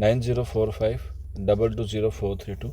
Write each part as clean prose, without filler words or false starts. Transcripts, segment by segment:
9045220432।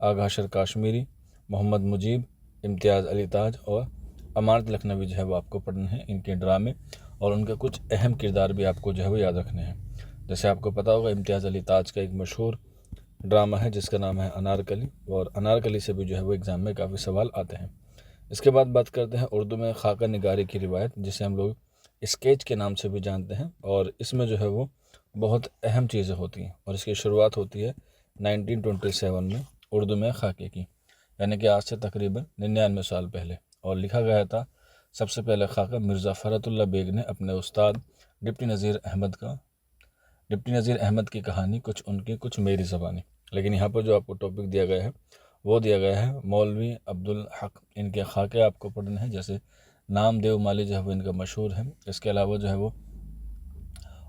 آغا اشر کاشمیری، محمد مجیب، امتیاز علی تاج اور امانت لکھنوی جو ہے وہ آپ کو پڑھنے ہیں، ان کے ڈرامے اور ان کے کچھ اہم کردار بھی آپ کو جو ہے وہ یاد رکھنے ہیں۔ جیسے آپ کو پتہ ہوگا امتیاز علی تاج کا ایک مشہور ڈرامہ ہے جس کا نام ہے انارکلی، اور انارکلی سے بھی جو ہے وہ ایگزام میں کافی سوال آتے ہیں۔ اس کے بعد بات کرتے ہیں اردو میں خاکہ نگاری کی روایت، جسے ہم لوگ اسکیچ کے نام سے بھی جانتے ہیں، اور اس میں جو ہے وہ بہت اہم چیزیں ہوتی ہیں، اور اس کی شروعات ہوتی ہے 1927 میں اردو میں خاکے کی، یعنی کہ آج سے تقریباً 99 سال پہلے، اور لکھا گیا تھا سب سے پہلے خاکہ مرزا فرحت اللہ بیگ نے اپنے استاد ڈپٹی نذیر احمد کی کہانی، کچھ ان کی کچھ میری زبانی۔ لیکن یہاں پر جو آپ کو ٹاپک دیا گیا ہے وہ دیا گیا ہے مولوی عبدالحق، ان کے خاکے آپ کو پڑھنے ہیں، جیسے نام دیو مالی جو ہے وہ ان کا مشہور ہے۔ اس کے علاوہ جو ہے وہ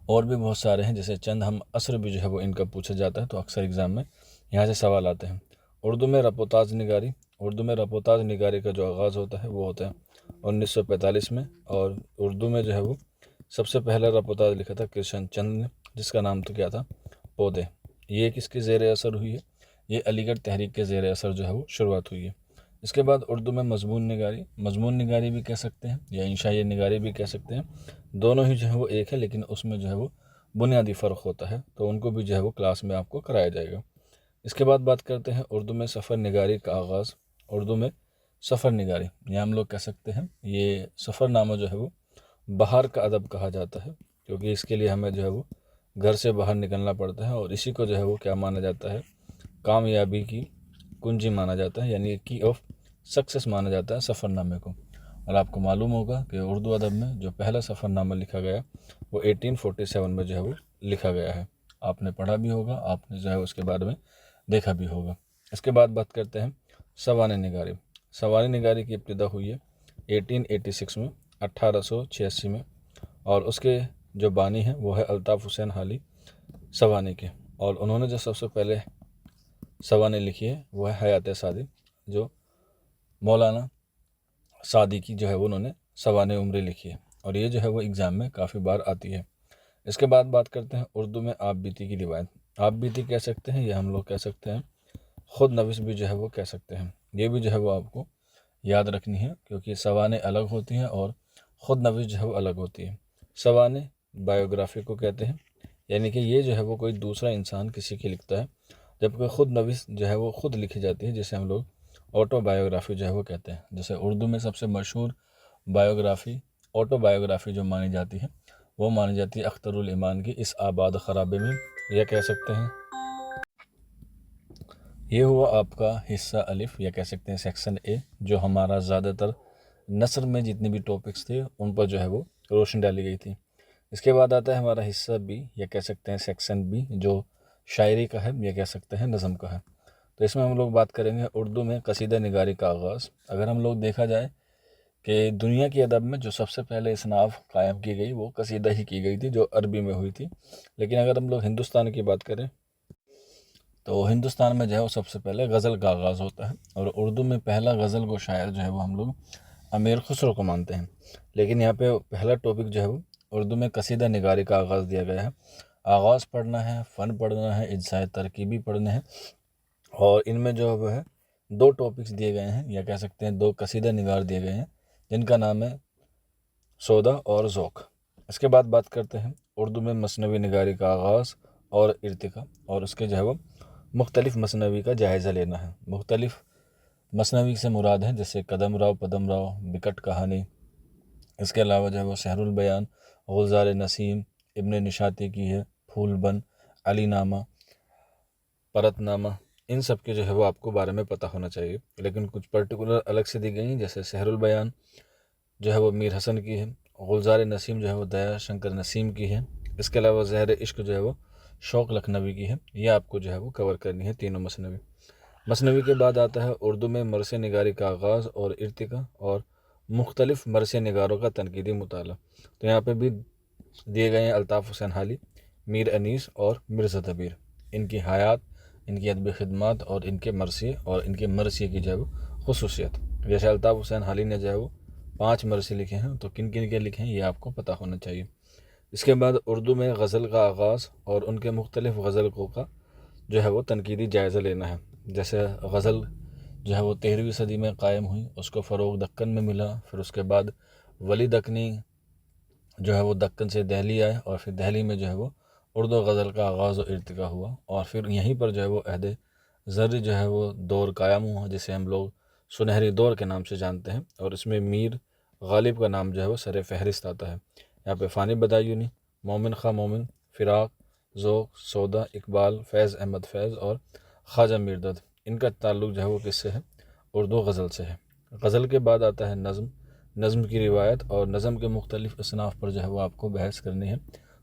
اور بھی بہت سارے ہیں، جیسے چند ہم عصر بھی جو ہے وہ ان کا پوچھا جاتا ہے، تو اکثر ایگزام میں یہاں سے سوال آتے ہیں۔ اردو میں رپوتاژ نگاری کا جو آغاز ہوتا ہے وہ ہوتا ہے 1945 میں، اور اردو میں جو ہے وہ سب سے پہلا رپوتاژ لکھا تھا کرشن چند نے، جس کا نام تو کیا تھا، پودے۔ یہ کس کے زیر اثر ہوئی ہے؟ یہ علی گڑھ تحریک کے زیر اثر جو ہے وہ شروعات ہوئی ہے۔ اس کے بعد اردو میں مضمون نگاری بھی کہہ سکتے ہیں، یا انشائیہ نگاری بھی کہہ سکتے ہیں، دونوں ہی جو ہے وہ ایک ہے، لیکن اس میں جو ہے وہ بنیادی فرق ہوتا ہے، تو ان کو بھی جو ہے وہ کلاس میں آپ کو کرایا جائے گا۔ اس کے بعد بات کرتے ہیں اردو میں سفر نگاری کا آغاز۔ اردو میں سفر نگاری یا ہم لوگ کہہ سکتے ہیں یہ سفر نامہ جو ہے وہ باہر کا ادب کہا جاتا ہے، کیونکہ اس کے لیے ہمیں جو ہے وہ گھر سے باہر نکلنا پڑتا ہے، اور اسی کو جو ہے وہ کیا مانا جاتا ہے، کامیابی کی کنجی مانا جاتا ہے، یعنی کی آف سکسیس مانا جاتا ہے سفر نامے کو۔ اور آپ کو معلوم ہوگا کہ اردو ادب میں جو پہلا سفر نامہ لکھا گیا وہ 1847 میں جو ہے وہ لکھا گیا ہے۔ آپ نے پڑھا بھی ہوگا، آپ نے جو ہے اس کے بارے میں دیکھا بھی ہوگا۔ اس کے بعد بات کرتے ہیں سوانح نگاری کی ابتدا ہوئی ہے 1886 میں، 1886 میں، اور اس کے جو بانی ہیں وہ ہے الطاف حسین حالی سوانح کے، اور انہوں نے جو سب سے پہلے سوانح لکھی ہے وہ ہے حیات سعدی، جو مولانا سعدی کی جو ہے وہ انہوں نے سوانح عمری لکھی ہے، اور یہ جو ہے وہ ایگزام میں کافی بار آتی ہے۔ اس کے بعد بات کرتے ہیں اردو میں آپ بیتی کی روایت۔ آپ بیتی کہہ سکتے ہیں، یا ہم لوگ کہہ سکتے ہیں خود نویس بھی جو ہے وہ کہہ سکتے ہیں۔ یہ بھی جو ہے وہ آپ کو یاد رکھنی ہے، کیونکہ سوانح الگ ہوتی ہیں اور خود نویس جو ہے وہ الگ ہوتی ہے۔ سوانح بایوگرافی کو کہتے ہیں، یعنی کہ یہ جو ہے وہ کوئی دوسرا انسان کسی کی لکھتا ہے، جبکہ خود نویس جو ہے وہ خود لکھی جاتی ہے، جسے ہم لوگ آٹو بایوگرافی جو ہے وہ کہتے ہیں۔ جیسے اردو میں سب سے مشہور آٹو بایوگرافی جو مانی جاتی ہے وہ مانی جاتی ہے اختر الایمان کی اس آباد خرابے میں، یہ کہہ سکتے ہیں۔ یہ ہوا آپ کا حصہ الف، یا کہہ سکتے ہیں سیکشن اے، جو ہمارا زیادہ تر نثر میں جتنے بھی ٹاپکس تھے ان پر جو ہے وہ روشنی ڈالی گئی تھی۔ اس کے بعد آتا ہے ہمارا حصہ بی، یا کہہ سکتے ہیں سیکشن بی، جو شاعری کا ہے، یا کہہ سکتے ہیں نظم کا ہے۔ تو اس میں ہم لوگ بات کریں گے اردو میں قصیدہ نگاری کا آغاز۔ اگر ہم لوگ دیکھا جائے کہ دنیا کی ادب میں جو سب سے پہلے اصناف قائم کی گئی وہ قصیدہ ہی کی گئی تھی، جو عربی میں ہوئی تھی، لیکن اگر ہم لوگ ہندوستان کی بات کریں تو ہندوستان میں جو ہے وہ سب سے پہلے غزل کا آغاز ہوتا ہے، اور اردو میں پہلا غزل کو شاعر جو ہے وہ ہم لوگ امیر خسرو کو مانتے ہیں، لیکن یہاں پہ پہلا ٹاپک جو ہے وہ اردو میں قصیدہ نگاری کا آغاز دیا گیا ہے۔ آغاز پڑھنا ہے، فن پڑھنا ہے، اجزائے ترکیبی پڑھنے ہیں، اور ان میں جو ہے دو ٹاپکس دیے گئے ہیں، یا کہہ سکتے ہیں دو قصیدہ نگار دیے گئے ہیں، جن کا نام ہے سودا اور ذوق۔ اس کے بعد بات کرتے ہیں اردو میں مثنوی نگاری کا آغاز اور ارتقاء، اور اس کے جو ہے وہ مختلف مثنوی کا جائزہ لینا ہے۔ مختلف مثنوی سے مراد ہیں جیسے قدم راؤ پدم راؤ، بکٹ کہانی، اس کے علاوہ جو ہے وہ سحر البیان، گلزار نسیم، ابن نشاطی کی ہے، پھول بن، علی نامہ، پرت نامہ، ان سب کے جو ہے وہ آپ کو بارے میں پتہ ہونا چاہیے، لیکن کچھ پرٹیکولر الگ سے دی گئی ہیں، جیسے سحر البیان جو ہے وہ میر حسن کی ہے، گلزار نسیم جو ہے وہ دیا شنکر نسیم کی ہے، اس کے علاوہ زہر عشق جو ہے وہ شوق لکھنوی کی ہے۔ یہ آپ کو جو ہے وہ کور کرنی ہے تینوں مثنوی۔ مثنوی کے بعد آتا ہے اردو میں مرثیہ نگاری کا آغاز اور ارتقاء، اور مختلف مرثیہ نگاروں کا تنقیدی مطالعہ۔ تو یہاں پہ بھی دیے گئے ہیں الطاف حسین حالی، میر انیس اور مرزا دبیر، ان کی حیات، ان کی ادبی خدمات، اور ان کے مرثیے، اور ان کے مرثیے کی جو ہے وہ خصوصیت۔ جیسے الطاف حسین حالی نے جو ہے وہ 5 مرثیے لکھے ہیں، تو کن کن کے لکھے ہیں یہ آپ کو پتہ ہونا چاہیے۔ اس کے بعد اردو میں غزل کا آغاز اور ان کے مختلف غزل کو کا جو ہے وہ تنقیدی جائزہ لینا ہے۔ جیسے غزل جو ہے وہ 13ویں صدی میں قائم ہوئی، اس کو فروغ دکن میں ملا، پھر اس کے بعد ولی دکنی جو ہے وہ دکن سے دہلی آئے، اور پھر دہلی میں جو ہے وہ اردو غزل کا آغاز و ارتقا ہوا، اور پھر یہیں پر جو ہے وہ عہد زر جو ہے وہ دور قائم ہوا، جسے ہم لوگ سنہری دور کے نام سے جانتے ہیں، اور اس میں میر غالب کا نام جو ہے وہ سر فہرست آتا ہے۔ یہاں پہ فانی بدایونی، مومن خواہ مومن، فراق، ذوق، سودا، اقبال، فیض احمد فیض اور خواجہ میردد، ان کا تعلق جو ہے وہ کس سے ہے؟ اردو غزل سے ہے۔ غزل کے بعد آتا ہے نظم، نظم کی روایت اور نظم کے مختلف اصناف پر جو ہے وہ آپ کو بحث کرنی ہے،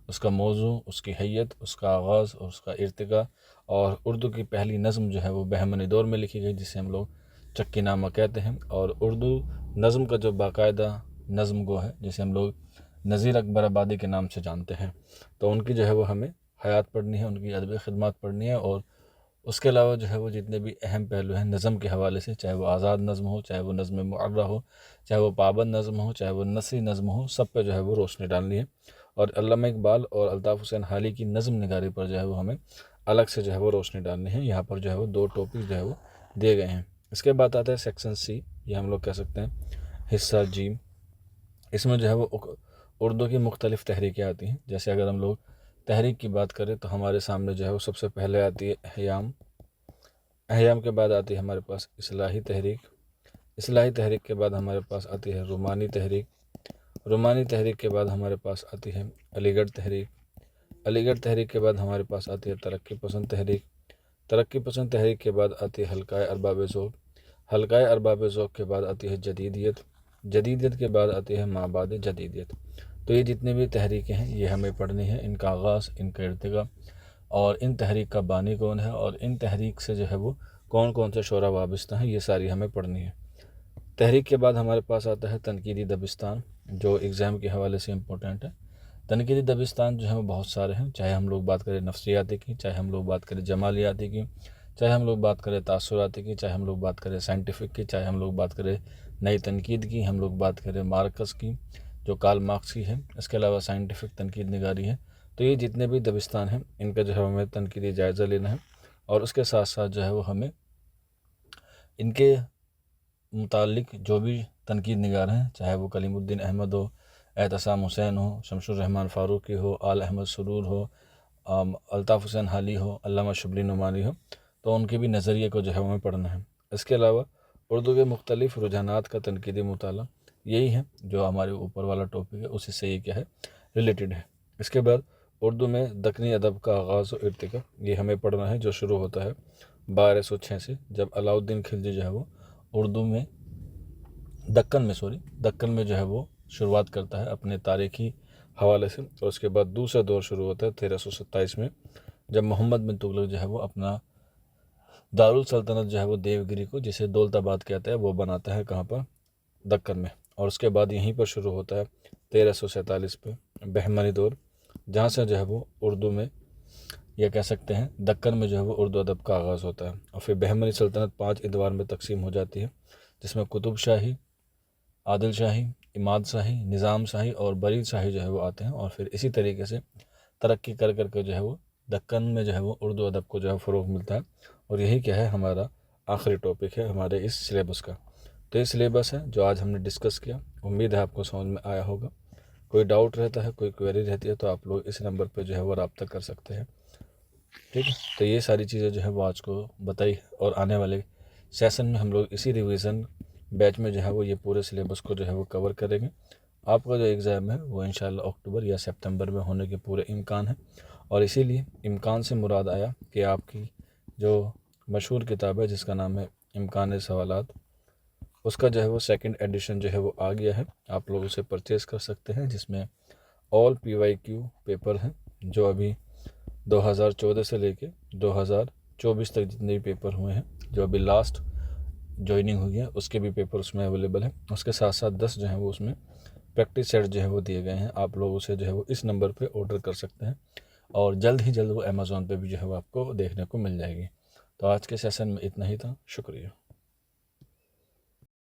اس کا موضوع، اس کی حیت، اس کا آغاز اور اس کا ارتقاء، اور اردو کی پہلی نظم جو ہے وہ بہمنی دور میں لکھی گئی، جسے ہم لوگ چکی نامہ کہتے ہیں، اور اردو نظم کا جو باقاعدہ نظم گو ہے، جسے ہم لوگ نذیر اکبر آبادی کے نام سے جانتے ہیں، تو ان کی جو ہے وہ ہمیں حیات پڑھنی ہے، ان کی ادبی خدمات پڑھنی ہے، اور اس کے علاوہ جو ہے وہ جتنے بھی اہم پہلو ہیں نظم کے حوالے سے، چاہے وہ آزاد نظم ہو، چاہے وہ نظم معرہ ہو، چاہے وہ پابند نظم ہو، چاہے وہ نثری نظم ہو، سب پہ جو ہے وہ روشنی ڈالنی ہے، اور علامہ اقبال اور الطاف حسین حالی کی نظم نگاری پر جو ہے وہ ہمیں الگ سے جو ہے وہ روشنی ڈالنی ہے۔ یہاں پر جو ہے وہ 2 ٹاپک جو ہے وہ دیے گئے ہیں۔ اس کے بعد آتا ہے سیکشن سی، یہ ہم لوگ کہہ سکتے ہیں حصہ جیم، اس میں جو ہے وہ اردو کی مختلف تحریکیں آتی ہیں۔ جیسے اگر ہم لوگ تحریک کی بات کریں تو ہمارے سامنے جو ہے وہ سب سے پہلے آتی ہے احیام، احیام کے بعد آتی ہے ہمارے پاس اصلاحی تحریک، اصلاحی تحریک کے بعد ہمارے پاس آتی ہے رومانی تحریک، رومانی تحریک کے بعد ہمارے پاس آتی ہے علی گڑھ تحریک، علی گڑھ تحریک کے بعد ہمارے پاس آتی ہے ترقی پسند تحریک، ترقی پسند تحریک کے بعد آتی ہے حلقۂ ارباب ذوق، حلقۂ ارباب ذوق کے بعد آتی ہے جدیدیت، جدیدیت کے بعد آتی ہے مابعد جدیدیت۔ تو یہ جتنے بھی تحریکیں ہیں یہ ہمیں پڑھنی ہے، ان کا آغاز، ان کا ارتقاء، اور ان تحریک کا بانی کون ہے، اور ان تحریک سے جو ہے وہ کون کون سے شعراء وابستہ ہیں، یہ ساری ہمیں پڑھنی ہے۔ تحریک کے بعد ہمارے پاس آتا ہے تنقیدی دبستان، جو ایگزام کے حوالے سے امپورٹنٹ ہے۔ تنقیدی دبستان جو ہے وہ بہت سارے ہیں، چاہے ہم لوگ بات کریں نفسیاتی کی، چاہے ہم لوگ بات کریں جمالیاتی کی، چاہے ہم لوگ بات کریں تاثراتی کی، چاہے ہم لوگ بات کریں سائنٹیفک کی، چاہے ہم لوگ بات کریں نئی تنقید کی، ہم لوگ بات کریں مارکس کی جو کارل مارکس کی ہے، اس کے علاوہ سائنٹیفک تنقید نگاری ہے۔ تو یہ جتنے بھی دبستان ہیں ان کا جو ہے ہمیں تنقیدی جائزہ لینا ہے، اور اس کے ساتھ ساتھ جو ہے وہ ہمیں ان کے متعلق جو بھی تنقید نگار ہیں، چاہے وہ کلیم الدین احمد ہو، اعتصام حسین ہو، شمس الرحمن فاروقی ہو، آل احمد سرور ہو، الطاف حسین حالی ہو، علامہ شبلی نعمانی ہو، تو ان کے بھی نظریے کو جو ہے ہمیں پڑھنا ہے۔ اس کے علاوہ اردو کے مختلف رجحانات کا تنقیدی مطالعہ، یہی ہے جو ہمارے اوپر والا ٹاپک ہے، اسی سے یہ کیا ہے ریلیٹڈ ہے۔ اس کے بعد اردو میں دکنی ادب کا آغاز و ارتقاء، یہ ہمیں پڑھنا ہے، جو شروع ہوتا ہے 1206 سے، جب علاؤالدین خلجی جو ہے وہ اردو میں دکن میں جو ہے وہ شروعات کرتا ہے اپنے تاریخی حوالے سے، اور اس کے بعد دوسرا دور شروع ہوتا ہے 1327 میں، جب محمد بن تغلق جو ہے وہ اپنا دارالسلطنت جو ہے وہ دیوگری کو، جسے دولت آباد کہتا ہے، وہ بناتا ہے کہاں پر؟ دکن میں، اور اس کے بعد یہیں پر شروع ہوتا ہے 1347 پہ بہمنی دور، جہاں سے جو ہے وہ اردو میں یہ کہہ سکتے ہیں دکن میں جو ہے وہ اردو ادب کا آغاز ہوتا ہے، اور پھر بہمنی سلطنت 5 ادوار میں تقسیم ہو جاتی ہے، جس میں قطب شاہی، عادل شاہی، اماد شاہی، نظام شاہی اور برید شاہی جو ہے وہ آتے ہیں، اور پھر اسی طریقے سے ترقی کر کے جو ہے وہ دکن میں جو ہے وہ اردو ادب کو جو ہے فروغ ملتا ہے، اور یہی کیا ہے ہمارا آخری ٹاپک ہے ہمارے اس سلیبس کا۔ تو یہ سلیبس ہے جو آج ہم نے ڈسکس کیا، امید ہے آپ کو سمجھ میں آیا ہوگا۔ کوئی ڈاؤٹ رہتا ہے، کوئی کوئری رہتی ہے تو آپ لوگ اس نمبر پہ جو ہے وہ رابطہ کر سکتے ہیں، ٹھیک ہے۔ تو یہ ساری چیزیں جو ہے وہ آج کو بتائی، اور آنے والے سیشن میں ہم لوگ اسی ریویژن بیچ میں جو ہے وہ یہ پورے سلیبس کو جو ہے وہ کور کریں گے۔ آپ کا جو ایگزام ہے وہ انشاءاللہ اکتوبر یا سپتمبر میں ہونے کے پورے امکان ہیں، اور اسی لیے امکان سے مراد آیا کہ آپ کی جو مشہور کتاب ہے جس کا نام ہے امکان سوالات، اس کا جو ہے وہ 2nd ایڈیشن جو ہے وہ آ گیا ہے، آپ لوگ اسے پرچیز کر سکتے ہیں، جس میں آل PYQ پیپر ہیں جو ابھی 2014 سے لے کے 2024 تک جتنے بھی پیپر ہوئے ہیں، جو ابھی لاسٹ جوائننگ ہوئی ہے اس کے بھی پیپر اس میں اویلیبل ہیں، اس کے ساتھ ساتھ 10 جو ہیں وہ اس میں پریکٹس سیٹ جو ہے وہ دیے گئے ہیں، آپ لوگ اسے جو ہے وہ اس نمبر پہ آرڈر کر سکتے ہیں، اور جلد ہی جلد وہ امیزون پہ بھی جو ہے وہ آپ کو دیکھنے کو مل جائے گی۔ تو آج کے سیشن میں اتنا ہی تھا، شکریہ۔